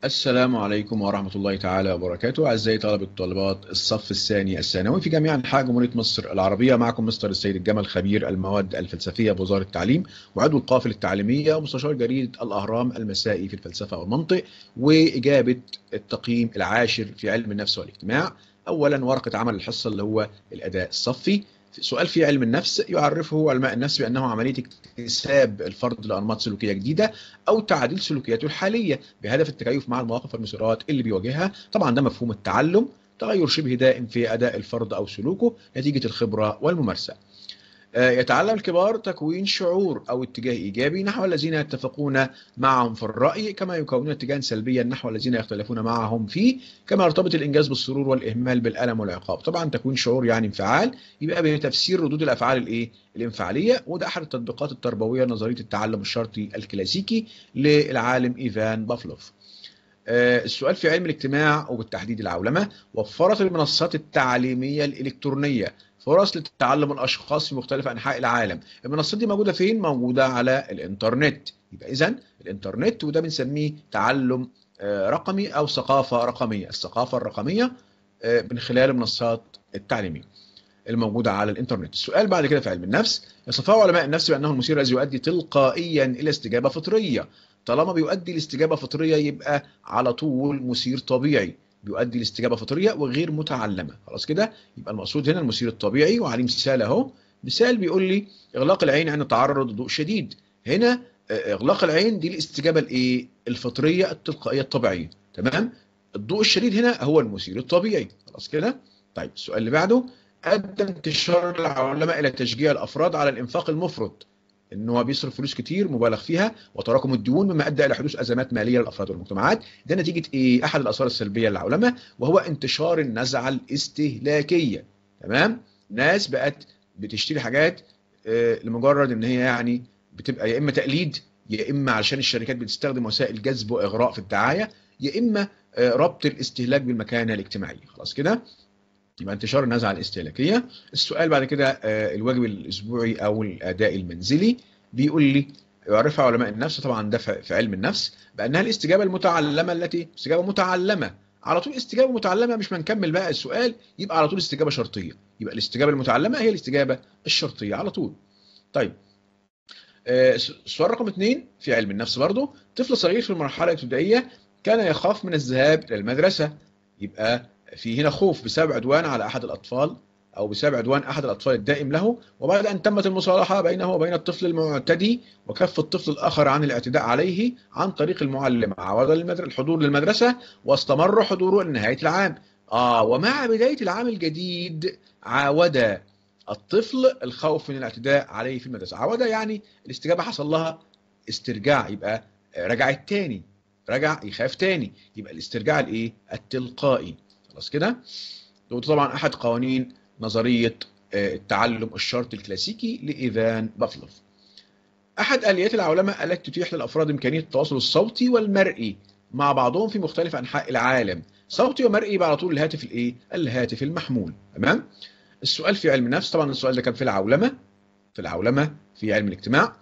السلام عليكم ورحمة الله تعالى وبركاته. أعزائي طلبة وطالبات الصف الثاني الثانوي في جميع أنحاء جمهورية مصر العربية، معكم مستر السيد الجمل خبير المواد الفلسفية بوزارة التعليم وعضو القافلة التعليمية ومستشار جريدة الأهرام المسائي في الفلسفة والمنطق، وإجابة التقييم العاشر في علم النفس والاجتماع. أولا ورقة عمل الحصة اللي هو الأداء الصفي. سؤال في علم النفس يعرفه علماء النفس بأنه عملية اكتساب الفرد لأنماط سلوكية جديدة أو تعديل سلوكياته الحالية بهدف التكيف مع المواقف والمسارات اللي بيواجهها. طبعا ده مفهوم التعلم، تغير شبه دائم في أداء الفرد أو سلوكه نتيجة الخبرة والممارسة. يتعلم الكبار تكوين شعور أو اتجاه إيجابي نحو الذين يتفقون معهم في الرأي، كما يكونون اتجاها سلبيا نحو الذين يختلفون معهم فيه، كما يرتبط الإنجاز بالسرور والإهمال بالألم والعقاب. طبعا تكوين شعور يعني انفعال، يبقى بتفسير ردود الأفعال الانفعالية، وده أحد التطبيقات التربوية نظرية التعلم الشرطي الكلاسيكي للعالم إيفان بافلوف. السؤال في علم الاجتماع وبالتحديد العولمة. وفرت المنصات التعليمية الإلكترونية فرص لتعلم الأشخاص في مختلف أنحاء العالم. المنصات دي موجودة فين؟ موجودة على الإنترنت. يبقى إذن الإنترنت وده بنسميه تعلم رقمي أو ثقافة رقمية. الثقافة الرقمية من خلال المنصات التعليمية الموجودة على الإنترنت. السؤال بعد كده في علم النفس. يصفه علماء النفس بأنه المثير الذي يؤدي تلقائيا إلى استجابة فطرية. طالما بيؤدي لاستجابة فطرية يبقى على طول مثير طبيعي، بيؤدي لاستجابة فطرية وغير متعلمة. خلاص كده يبقى المقصود هنا المثير الطبيعي، وعليه مثال اهو. مثال بيقول لي إغلاق العين عند تعرض لضوء شديد. هنا إغلاق العين دي الاستجابة الفطرية التلقائية الطبيعية. تمام. الضوء الشديد هنا هو المثير الطبيعي. خلاص كده. طيب السؤال اللي بعده. أدى انتشار العلماء إلى تشجيع الأفراد على الإنفاق المفرط، إن هو بيصرف فلوس كتير مبالغ فيها وتراكم الديون، مما أدى إلى حدوث أزمات مالية للأفراد والمجتمعات. ده نتيجة إيه؟ أحد الآثار السلبية للعلماء وهو انتشار النزعة الاستهلاكية. تمام؟ ناس بقت بتشتري حاجات لمجرد إن هي يعني بتبقى يا إما تقليد، يا إما علشان الشركات بتستخدم وسائل جذب وإغراء في الدعاية، يا إما ربط الاستهلاك بالمكانة الاجتماعية. خلاص كده؟ يبقى انتشار النزعة الاستهلاكية. السؤال بعد كده الواجب الأسبوعي أو الأداء المنزلي بيقول لي يعرفها علماء النفس، طبعا ده في علم النفس، بأنها الاستجابة المتعلمة التي استجابة متعلمة. على طول استجابة متعلمة، مش هنكمل بقى السؤال، يبقى على طول استجابة شرطية. يبقى الاستجابة المتعلمة هي الاستجابة الشرطية على طول. طيب السؤال رقم 2 في علم النفس برضه. طفل صغير في المرحلة الابتدائية كان يخاف من الذهاب إلى المدرسة. يبقى في هنا خوف بسبب عدوان على أحد الأطفال أو بسبب عدوان أحد الأطفال الدائم له، وبعد أن تمت المصالحة بينه وبين الطفل المعتدي وكف الطفل الآخر عن الاعتداء عليه عن طريق المعلم، عاد الحضور للمدرسة واستمر حضوره لنهاية العام. ومع بداية العام الجديد عاود الطفل الخوف من الاعتداء عليه في المدرسة. عاود يعني الاستجابة حصل لها استرجاع، يبقى رجعت تاني، رجع يخاف تاني، يبقى الاسترجاع التلقائي. خلاص كده. وده طبعا احد قوانين نظريه التعلم الشرطي الكلاسيكي لايفان بافلوف. احد اليات العولمه التي تتيح للافراد امكانيه التواصل الصوتي والمرئي مع بعضهم في مختلف انحاء العالم. صوتي ومرئي يبقى على طول الهاتف الهاتف المحمول. تمام. السؤال في علم النفس، طبعا السؤال ده كان في العولمه، في علم الاجتماع.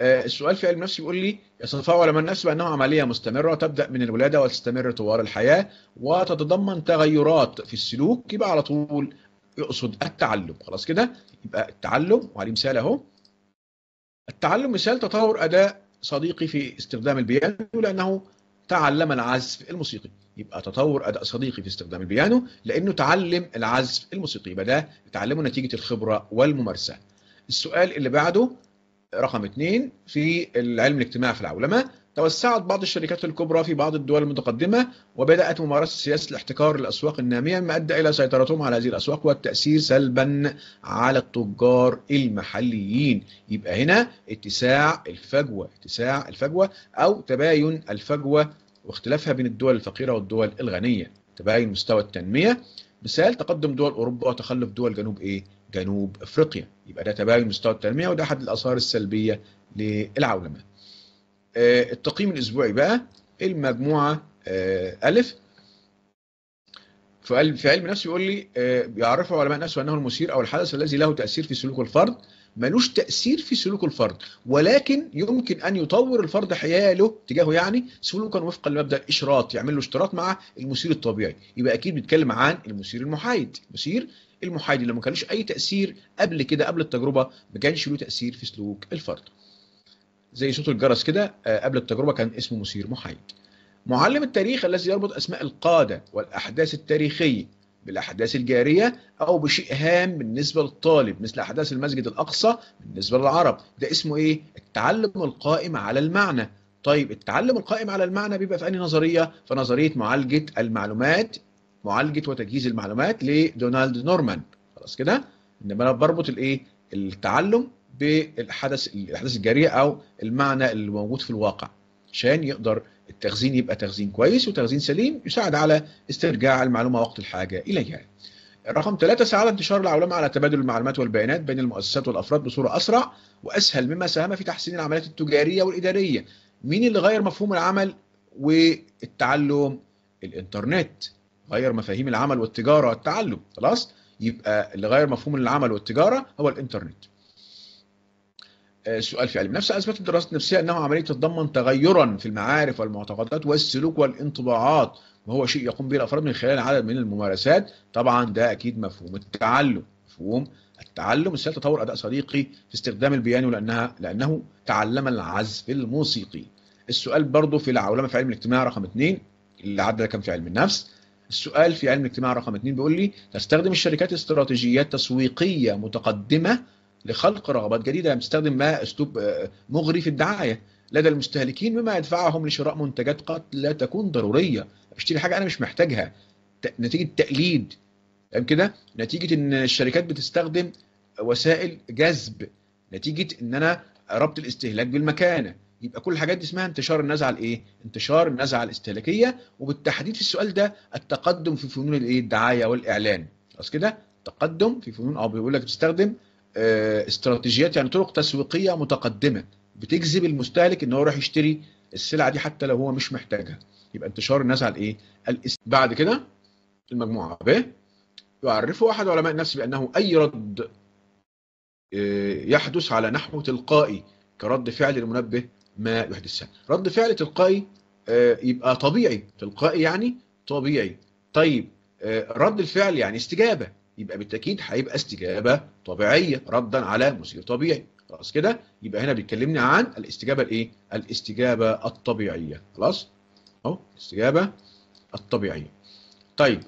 السؤال في علم النفس بيقول لي يصفه علماء النفس بأنه عملية مستمرة تبدأ من الولادة وتستمر طوال الحياة وتتضمن تغيرات في السلوك. يبقى على طول يقصد التعلم. خلاص كده. يبقى التعلم وعليه مثال اهو. التعلم مثال تطور أداء صديقي في استخدام البيانو لأنه تعلم العزف الموسيقي. يبقى تطور أداء صديقي في استخدام البيانو لأنه تعلم العزف الموسيقي، يبقى ده تعلمه نتيجة الخبرة والممارسة. السؤال اللي بعده رقم 2 في العلم الاجتماع في العولمة. توسعت بعض الشركات الكبرى في بعض الدول المتقدمة وبدأت ممارسة سياسة الاحتكار للأسواق النامية، مما أدى إلى سيطرتهم على هذه الأسواق والتأثير سلبا على التجار المحليين. يبقى هنا اتساع الفجوة أو تباين الفجوة واختلافها بين الدول الفقيرة والدول الغنية، تباين مستوى التنمية. مثال تقدم دول أوروبا وتخلف دول جنوب افريقيا. يبقى ده تباين مستوى التنميه وده احد الاثار السلبيه للعولمه. التقييم الاسبوعي بقى المجموعه الف في علم النفس بيقول لي بيعرفه علماء النفس انه المثير او الحدث الذي له تاثير في سلوك الفرد ملوش تأثير في سلوك الفرد، ولكن يمكن أن يطور الفرد حياله تجاهه يعني سلوكا وفقا لمبدأ الإشراط، يعمل له اشتراط مع المثير الطبيعي. يبقى أكيد بيتكلم عن المثير المحايد. المثير المحايد اللي ما كانش أي تأثير قبل كده، قبل التجربة ما كانش له تأثير في سلوك الفرد، زي صوت الجرس كده قبل التجربة كان اسمه مثير محايد. معلم التاريخ الذي يربط أسماء القادة والأحداث التاريخية بالأحداث الجارية أو بشيء هام بالنسبة للطالب، مثل أحداث المسجد الأقصى بالنسبة للعرب، ده اسمه إيه؟ التعلم القائم على المعنى. طيب التعلم القائم على المعنى بيبقى في أنهي نظرية؟ في نظرية معالجة المعلومات، معالجة وتجهيز المعلومات لدونالد نورمان. خلاص كده؟ إنما أنا بربط الإيه؟ التعلم بالأحداث الجارية أو المعنى اللي موجود في الواقع، عشان يقدر التخزين يبقى تخزين كويس وتخزين سليم يساعد على استرجاع المعلومة وقت الحاجة إليها. رقم 3، ساعد انتشار العولمة على تبادل المعلومات والبيانات بين المؤسسات والأفراد بصورة أسرع وأسهل، مما ساهم في تحسين العمليات التجارية والإدارية. مين اللي غير مفهوم العمل والتعلم؟ الإنترنت غير مفاهيم العمل والتجارة والتعلم. خلاص، يبقى اللي غير مفهوم العمل والتجارة هو الإنترنت. سؤال في علم النفس. أثبتت الدراسات النفسية أنه عملية تتضمن تغيرا في المعارف والمعتقدات والسلوك والانطباعات، وهو شيء يقوم به الأفراد من خلال عدد من الممارسات. طبعا ده أكيد مفهوم التعلم. مفهوم التعلم. مثال تطور أداء صديقي في استخدام البيانو لأنه تعلم العزف الموسيقي. السؤال برضه في العولمة في علم الاجتماع رقم 2، اللي عدى كان في علم النفس. السؤال في علم الاجتماع رقم 2 بيقول لي: تستخدم الشركات استراتيجيات تسويقية متقدمة لخلق رغبات جديدة، بتستخدم ما أسلوب مغري في الدعاية لدى المستهلكين، مما يدفعهم لشراء منتجات قد لا تكون ضرورية. بشتري حاجة أنا مش محتاجها نتيجة تقليد. تمام كده؟ نتيجة إن الشركات بتستخدم وسائل جذب، نتيجة إن أنا ربط الاستهلاك بالمكانة. يبقى كل الحاجات دي اسمها انتشار النزعة الإيه؟ انتشار النزعة الاستهلاكية، وبالتحديد في السؤال ده التقدم في فنون الإيه؟ الدعاية والإعلان. خلاص كده؟ تقدم في فنون، أو بيقول لك بتستخدم استراتيجيات يعني طرق تسويقية متقدمة بتجذب المستهلك ان هو يروح يشتري السلعة دي حتى لو هو مش محتاجها. يبقى انتشار النزعة الايه؟ بعد كده المجموعة ب، يعرف احد علماء النفس بانه اي رد يحدث على نحو تلقائي كرد فعل المنبه ما يحدثه. رد فعل تلقائي يبقى طبيعي، تلقائي يعني طبيعي. طيب رد الفعل يعني استجابة، يبقى بالتأكيد هيبقى استجابة طبيعية ردا على مثير طبيعي. خلاص كده؟ يبقى هنا بيتكلمني عن الاستجابة الايه؟ الاستجابة الطبيعية. خلاص؟ اهو الاستجابة الطبيعية. طيب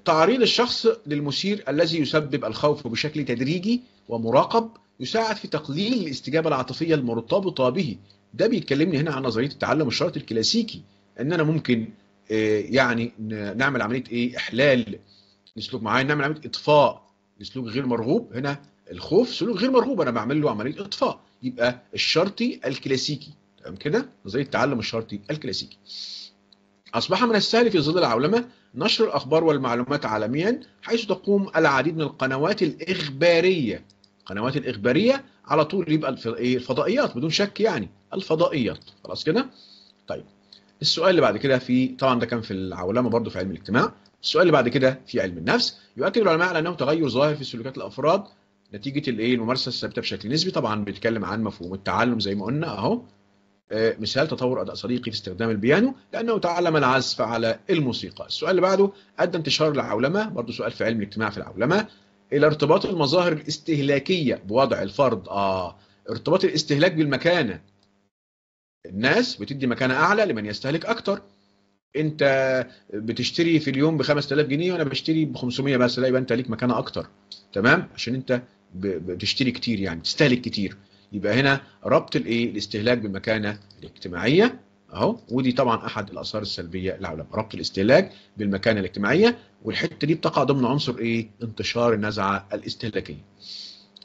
تعريض الشخص للمثير الذي يسبب الخوف بشكل تدريجي ومراقب يساعد في تقليل الاستجابة العاطفية المرتبطة به. ده بيتكلمني هنا عن نظرية التعلم الشرطي الكلاسيكي، ان انا ممكن يعني نعمل عملية ايه؟ احلال لسلوك معين، نعمل عمليه اطفاء لسلوك غير مرغوب. هنا الخوف سلوك غير مرغوب، انا بعمل له عمليه اطفاء. يبقى الشرطي الكلاسيكي. تمام كده؟ نظريه التعلم الشرطي الكلاسيكي. اصبح من السهل في ظل العولمه نشر الاخبار والمعلومات عالميا، حيث تقوم العديد من القنوات الاخباريه. القنوات الاخباريه على طول يبقى الفضائيات بدون شك، يعني الفضائيات. خلاص كده؟ طيب السؤال اللي بعد كده في، طبعا ده كان في العولمه برضه في علم الاجتماع. السؤال اللي بعد كده في علم النفس. يؤكد العلماء على انه تغير ظاهر في سلوكيات الافراد نتيجه الايه؟ الممارسه الثابته بشكل نسبي. طبعا بيتكلم عن مفهوم التعلم زي ما قلنا اهو. مثال تطور اداء صديقي في استخدام البيانو لانه تعلم العزف على الموسيقى. السؤال اللي بعده: ادى انتشار العولمه، برضه سؤال في علم الاجتماع في العولمه، الى ارتباط المظاهر الاستهلاكيه بوضع الفرد. ارتباط الاستهلاك بالمكانه. الناس بتدي مكانه اعلى لمن يستهلك اكتر. انت بتشتري في اليوم ب 5000 جنيه وانا بشتري ب 500 بس، لا يبقى انت ليك مكانه اكتر. تمام؟ عشان انت بتشتري كتير، يعني بتستهلك كتير. يبقى هنا ربط الايه؟ الاستهلاك بالمكانه الاجتماعيه اهو. ودي طبعا احد الاثار السلبيه للعولمه، ربط الاستهلاك بالمكانه الاجتماعيه، والحته دي بتقع ضمن عنصر ايه؟ انتشار النزعه الاستهلاكيه.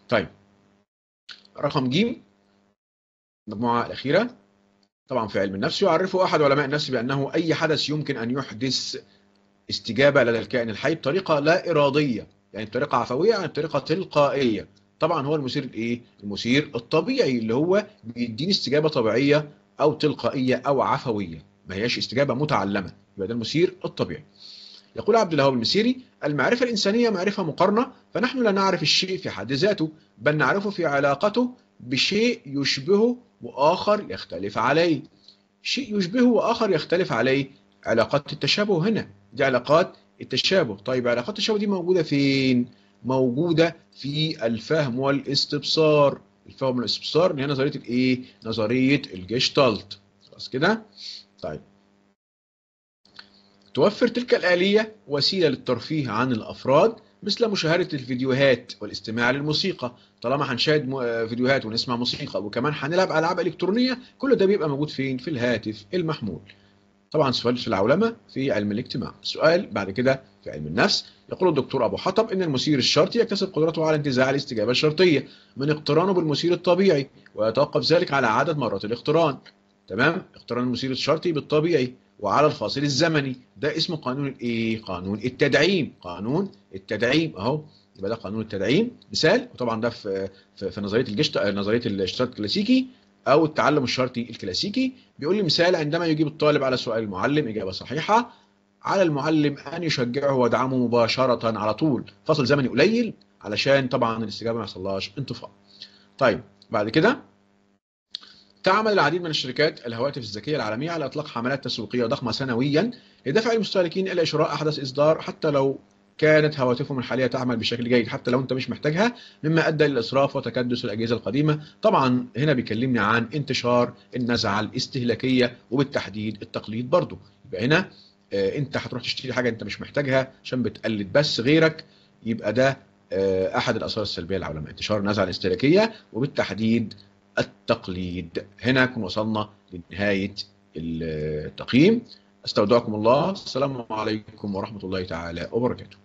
طيب رقم ج، المجموعه الاخيره طبعا في علم النفس. يعرف احد علماء النفس بانه اي حدث يمكن ان يحدث استجابه لدى الكائن الحي بطريقه لا اراديه، يعني بطريقه عفويه، يعني بطريقه تلقائيه. طبعا هو المثير الايه؟ المثير الطبيعي اللي هو بيديني استجابه طبيعيه او تلقائيه او عفويه، ما هياش استجابه متعلمه. يبقى ده المثير الطبيعي. يقول عبد الوهاب المسيري: المعرفة الإنسانية معرفة مقارنة، فنحن لا نعرف الشيء في حد ذاته، بل نعرفه في علاقته بشيء يشبهه وآخر يختلف عليه. شيء يشبهه وآخر يختلف عليه، علاقات التشابه هنا، دي علاقات التشابه. طيب علاقات التشابه دي موجودة فين؟ موجودة في الفهم والاستبصار. الفهم والاستبصار اللي هي نظرية الايه؟ نظرية الجيشتالت. خلاص كده؟ طيب. توفر تلك الآلية وسيلة للترفيه عن الأفراد، مثل مشاهدة الفيديوهات والاستماع للموسيقى. طالما هنشاهد فيديوهات ونسمع موسيقى وكمان هنلعب ألعاب إلكترونية، كل ده بيبقى موجود فين؟ في الهاتف المحمول. طبعا سؤال في العولمة في علم الاجتماع. سؤال بعد كده في علم النفس. يقول الدكتور أبو حطب إن المثير الشرطي يكتسب قدرته على انتزاع الاستجابة الشرطية من اقترانه بالمثير الطبيعي، ويتوقف ذلك على عدد مرات الاقتران. تمام؟ اقتران المثير الشرطي بالطبيعي وعلى الفاصل الزمني، ده اسمه قانون الايه؟ قانون التدعيم. قانون التدعيم اهو، يبقى ده قانون التدعيم. مثال، وطبعا ده في نظريه نظريه الاشتراط الكلاسيكي او التعلم الشرطي الكلاسيكي. بيقول لي مثال: عندما يجيب الطالب على سؤال المعلم اجابه صحيحه، على المعلم ان يشجعه ويدعمه مباشره على طول، فاصل زمني قليل علشان طبعا الاستجابه ما يحصلهاش انطفاء. طيب بعد كده، تعمل العديد من الشركات الهواتف الذكية العالمية على إطلاق حملات تسويقية ضخمة سنويا لدفع المستهلكين إلى شراء أحدث إصدار، حتى لو كانت هواتفهم الحالية تعمل بشكل جيد، حتى لو أنت مش محتاجها، مما أدى للإسراف وتكدس الأجهزة القديمة. طبعا هنا بيكلمني عن انتشار النزعة الاستهلاكية وبالتحديد التقليد برضو. يبقى هنا أنت هتروح تشتري حاجة أنت مش محتاجها عشان بتقلد بس غيرك، يبقى ده أحد الآثار السلبية للعولمة، انتشار النزعة الاستهلاكية وبالتحديد التقليد. هنا نكون وصلنا لنهاية التقييم. استودعكم الله، السلام عليكم ورحمة الله تعالى وبركاته.